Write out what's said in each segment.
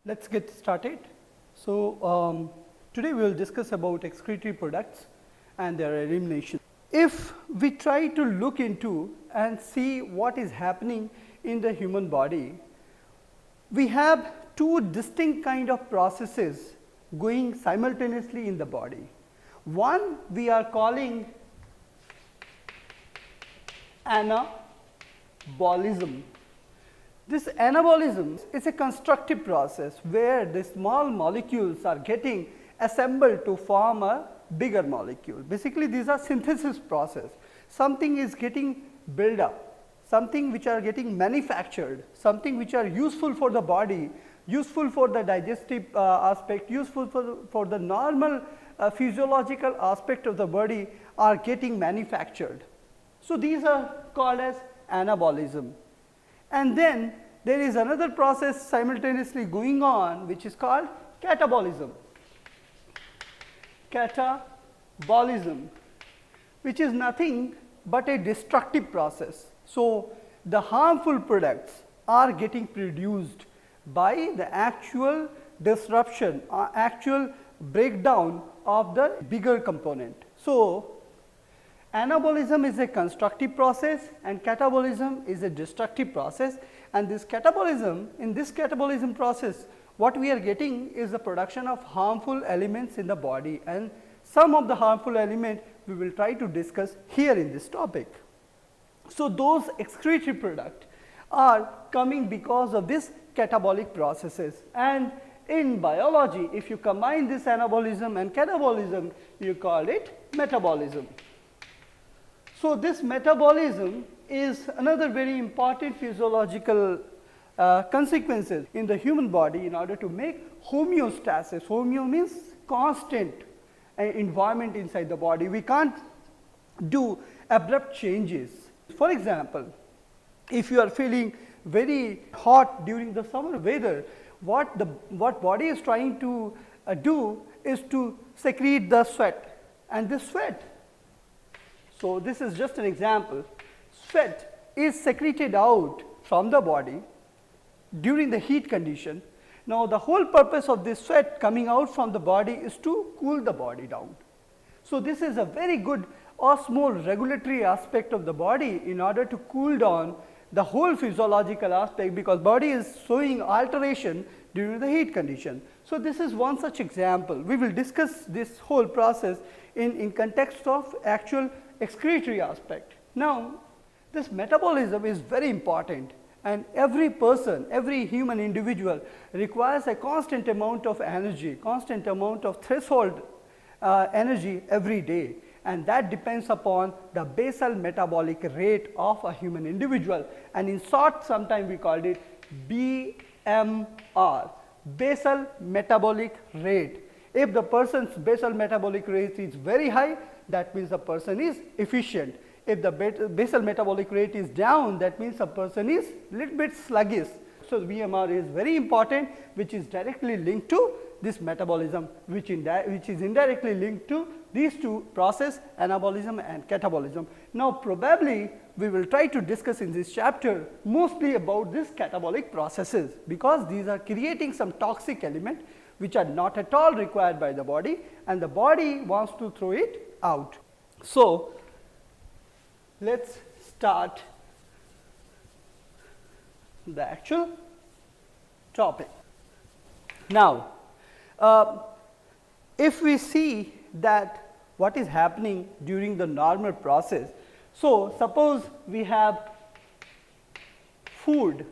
Let's get started. So, today we will discuss about excretory products and their elimination. If we try to look into and see what is happening in the human body, we have two distinct kind of processes going simultaneously in the body. One we are calling anabolism. This anabolism is a constructive process where the small molecules are getting assembled to form a bigger molecule. Basically, these are synthesis process. Something is getting built up, something which are getting manufactured, something which are useful for the body, useful for the digestive aspect, useful for the normal physiological aspect of the body are getting manufactured. So, these are called as anabolism. And then there is another process simultaneously going on which is called catabolism. Catabolism, which is nothing but a destructive process. So, the harmful products are getting produced by the actual disruption or actual breakdown of the bigger component. So, anabolism is a constructive process and catabolism is a destructive process, and this catabolism, in this catabolism process what we are getting is the production of harmful elements in the body, and some of the harmful element we will try to discuss here in this topic. So, those excretory products are coming because of this catabolic processes, and in biology if you combine this anabolism and catabolism you call it metabolism. So, this metabolism is another very important physiological consequences in the human body in order to make homeostasis. Homeo means constant environment inside the body. We can't do abrupt changes. For example, if you are feeling very hot during the summer weather, what body is trying to do is to secrete the sweat, and this sweat, so this is just an example, sweat is secreted out from the body during the heat condition. Now, the whole purpose of this sweat coming out from the body is to cool the body down. So, this is a very good osmoregulatory aspect of the body in order to cool down the whole physiological aspect, because body is showing alteration during the heat condition. So, this is one such example. We will discuss this whole process in context of actual excretory aspect. Now, this metabolism is very important, and every person, every human individual requires a constant amount of energy, constant amount of threshold energy every day, and that depends upon the basal metabolic rate of a human individual, and in short sometimes we called it BMR, basal metabolic rate. If the person's basal metabolic rate is very high, that means the person is efficient. If the basal metabolic rate is down, that means a person is little bit sluggish. So, BMR is very important, which is directly linked to this metabolism, which is indirectly linked to these two processes, anabolism and catabolism. Now, probably we will try to discuss in this chapter mostly about these catabolic processes, because these are creating some toxic element which are not at all required by the body, and the body wants to throw it out. So, let us start the actual topic. Now, if we see that what is happening during the normal process. So, suppose we have food.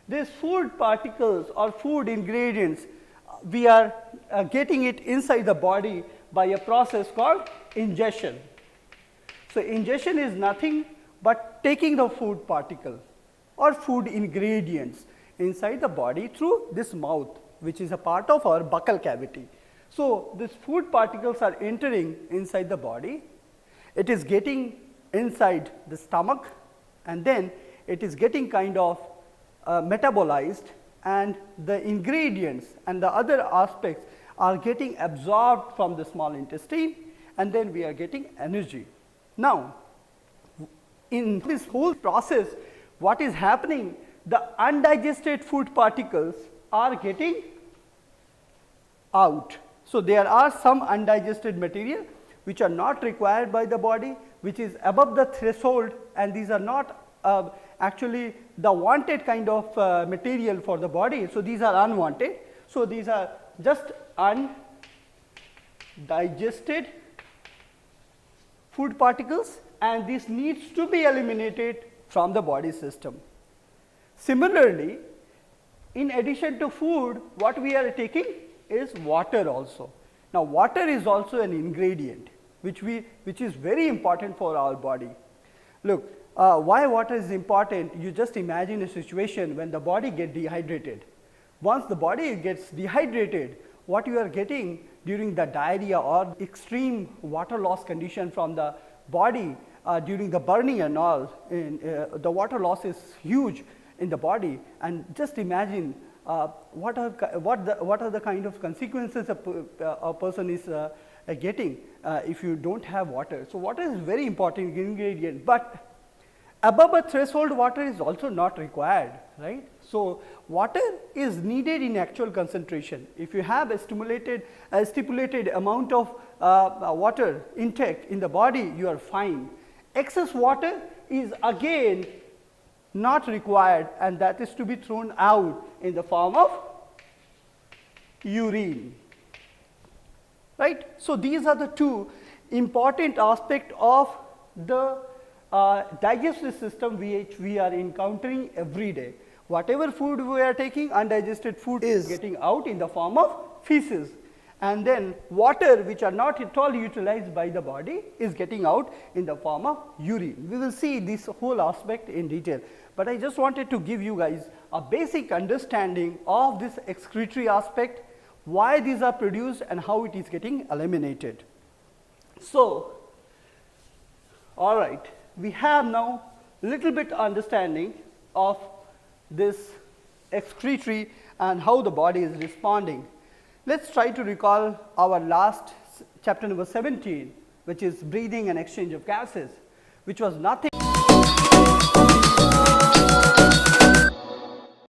These food particles or food ingredients, we are getting it inside the body by a process called ingestion. So, ingestion is nothing but taking the food particle or food ingredients inside the body through this mouth, which is a part of our buccal cavity. So, these food particles are entering inside the body, it is getting inside the stomach, and then it is getting kind of metabolized, and the ingredients and the other aspects are getting absorbed from the small intestine, and then we are getting energy. Now, in this whole process what is happening, the undigested food particles are getting out. So, there are some undigested material which are not required by the body, which is above the threshold, and these are not actually the wanted kind of material for the body. So, these are unwanted. So, these are just undigested food particles, and this needs to be eliminated from the body system. Similarly, in addition to food, what we are taking is water also. Now, water is also an ingredient which is very important for our body. Look, why water is important? You just imagine a situation when the body gets dehydrated. Once the body gets dehydrated, what you are getting during the diarrhea or extreme water loss condition from the body during the burning and all, the water loss is huge in the body, and just imagine what are the kind of consequences a person is getting if you do not have water. So, water is very important ingredient, but above a threshold water is also not required, right. So, water is needed in actual concentration. If you have a stipulated amount of water intake in the body, you are fine. Excess water is again not required, and that is to be thrown out in the form of urine, right. So, these are the two important aspects of the digestive system which we are encountering every day. Whatever food we are taking, undigested food is getting out in the form of feces, and then water which are not at all utilized by the body is getting out in the form of urine. We will see this whole aspect in detail, but I just wanted to give you guys a basic understanding of this excretory aspect, why these are produced and how it is getting eliminated. So, all right, we have now little bit understanding of this excretory and how the body is responding. Let us try to recall our last chapter number 17, which is breathing and exchange of gases, which was nothing